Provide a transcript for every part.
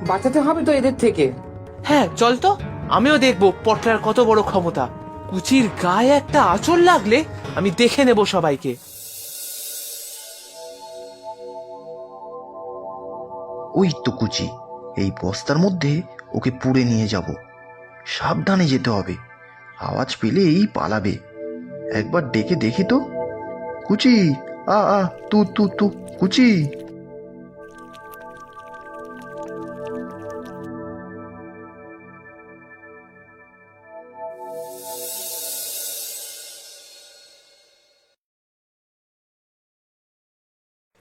বাঁচাতে হবে তো এদের থেকে। হ্যাঁ চল তো, আমিও দেখবো পটলার কত বড় ক্ষমতা। কুচির গায়ে একটা আঁচড় লাগলে আমি দেখে নেব সবাইকে। ওই তো কুচি, এই বস্তার মধ্যে ওকে পুড়ে নিয়ে যাব। সাবধানে যেতে হবে, আওয়াজ পেলেই পালাবে। একবার ডেকে দেখি তো। কুচি, আ আ তু তু তু, কুচি।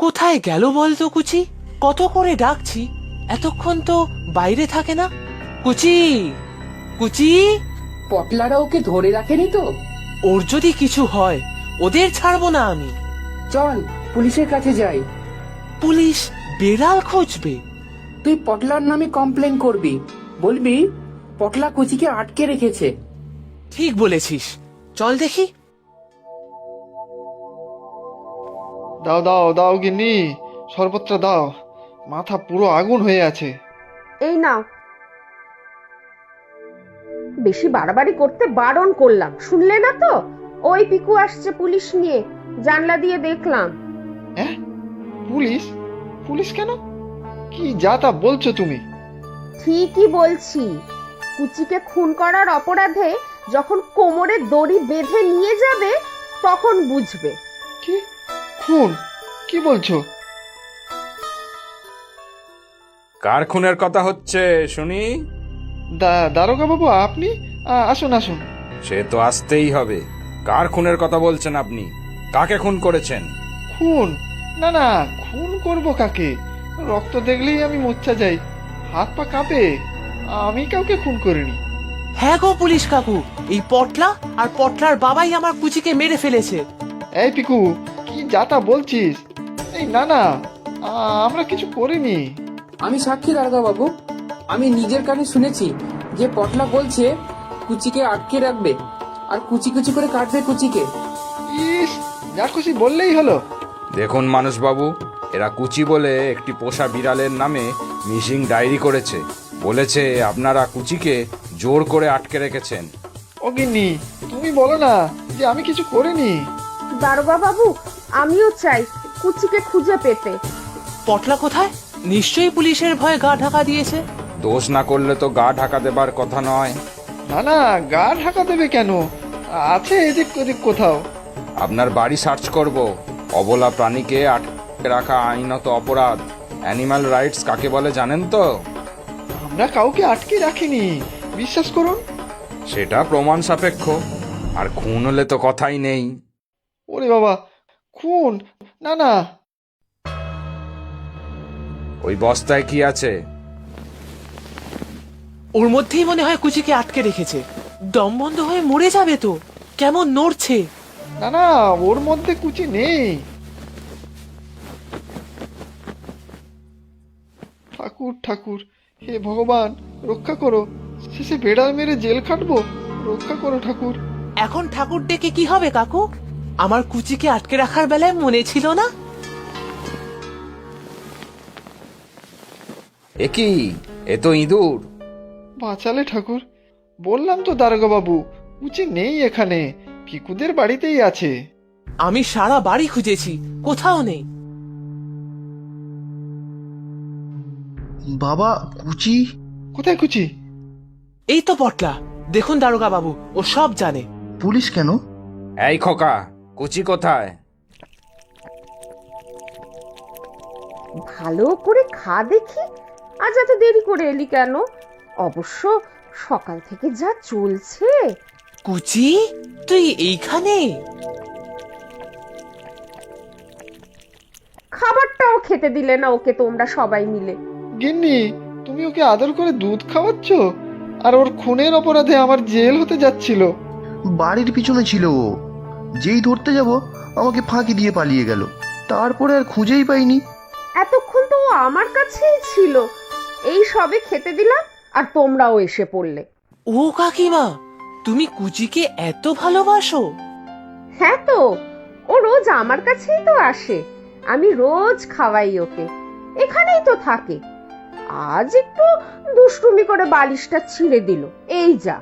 কোথায় গেল বলতো কুচি? কত করে ডাকছি, এতক্ষণ তো বাইরে থাকে না। কুচি, কুচি। পটলারা ওকে ধরে রাখেনি তো? ওর যদি কিছু হয় ওদের ছাড়বো না আমি। চল পুলিশের কাছে যাই। পুলিশ বেড়াল খুঁজবে? তুই পটলার নামে কমপ্লেন করবি, বলবি পটলা কুচিকে আটকে রেখেছে। ঠিক বলেছিস, চল দেখি। দাও দাও দাও গিন্নি, শরবতটা দাও, মাথা পুরো আগুন হয়ে আছে। এই নাও। বেশি বাড়াবাড়ি করতে বারণ করলাম, শুনলে না তো? ওই পিকু আসছে পুলিশ নিয়ে, জানলা দিয়ে দেখলাম। হ্যাঁ, পুলিশ? পুলিশ কেন? কি যা তা বলছো তুমি? ঠিকই বলছি। কুচিকে খুন করার অপরাধে যখন কোমরে দড়ি বেঁধে নিয়ে যাবে তখন বুঝবে। কি খুন? কি বলছো? কার খুনের কথা হচ্ছে শুনি? দারোগা বাবু আপনি? আসুন আসুন। সে তো আসতেই হবে। কার খুনের কথা বলছেন আপনি? কাকে খুন করেছেন? খুন? না না, খুন করব কাকে? রক্ত দেখলেই আমি মূর্ছা যাই, হাত পা কাঁপে। আমি কাউকে খুন করিনি। হ্যাঁ গো পুলিশ কাকু, এই পটলা আর পটলার বাবাই আমার কুচিকে মেরে ফেলেছে। এই পিকু, কি যা তা বলছিস? এই না না, আমরা কিছু করিনি। আমি সাক্ষী দারোগা বাবু, আমি নিজের কানে শুনেছি যে পটলা বলছে কুচিকে আটকে রাখবে আর কুচি কুচি করে কাটবে কুচিকে। ইস, যা খুশি বললেই হলো। দেখুন মানুষবাবু, এরা কুচি বলে একটি পোষা বিড়ালের নামে মিসিং ডায়েরি করেছে। বলেছে আপনারা কুচিকে জোর করে আটকে রেখেছেন। ও গিন্নি, তুমি বলো না যে আমি কিছু করিনি। দারোগা বাবু, আমিও চাই কুচিকে খুঁজে পেতে। পটলা কোথায়? নিশ্চয়ই পুলিশের ভয়ে গা ঢাকা দিয়েছে। দোষ না করলে তো গা ঢাকা দেবার কথা নয়। না না, গা ঢাকা দেবে কেন? আছে এদিক ওদিক কোথাও। আপনার বাড়ি সার্চ করব। অবলা প্রাণীকে আটকে রাখা আইনত অপরাধ। অ্যানিমাল রাইটস কাকে বলে জানেন তো? আমরা কাউকে আটকে রাখিনি, বিশ্বাস করুন। সেটা প্রমাণ সাপেক্ষ। আর খুন হলে তো কথাই নেই। ওরে বাবা, খুন? না না। ওই বস্তায় কি আছে? ওর মধ্যেই মনে হয় কুচিকে আটকে রেখেছে। দম বন্ধ হয়ে মরে যাবে তো, কেমন নড়ছে। না না, ওর মধ্যে কুচি নেই। ঠাকুর ঠাকুর, হে ভগবান, রক্ষা করো। শেষে বেড়াল মেরে জেল খাটবো, রক্ষা করো ঠাকুর। এখন ঠাকুর ডেকে কি হবে কাকু? আমার কুচিকে আটকে রাখার বেলায় মনে ছিল না? একি, এ তো ইঁদুর। বাঁচালে ঠাকুর। বললাম তো দারোগা বাবু, কুচি নেই এখানে, পিকুদের বাড়িতেই আছে। আমি সারা বাড়ি খুঁজেছি, কোথাও নেই। বাবা, কুচি? কোথায় কুচি? এই তো পটলা, দেখুন দারোগা বাবু, ও সব জানে। পুলিশ কেন? এই খোকা, কুচি কোথায়? ভালো করে খা দেখি, আজ এত দেরি করে এলি কেন? অবশ্য সকাল থেকে যা চলছে। কুচি, তুই এইখানে? খাবারটাও খেতে দিলে না ওকে তোমরা সবাই মিলে। গিন্নি, তুমি ওকে আদর করে দুধ খাওয়াচ্ছ, আর ওর খুনের অপরাধে আমার জেল হতে যাচ্ছিল। বাড়ির পিছনে ছিল ও, যেই ধরতে যাব আমাকে ফাঁকি দিয়ে পালিয়ে গেল। তারপরে আর খুঁজেই পাইনি। এতক্ষণ তো ও আমার কাছেই ছিল, এই সবে খেতে দিলাম আর তোমরাও এসে পড়লে। ও কাকিমা, তুমি কুচিকে এত ভালোবাসো? হ্যাঁ তো, ও রোজ আমার কাছেই তো আসে, আমি রোজ খাওয়াই ওকে, এখানেই তো থাকে। আজ একটু দুষ্টুমি করে বালিশটা ছিঁড়ে দিল, এই যা।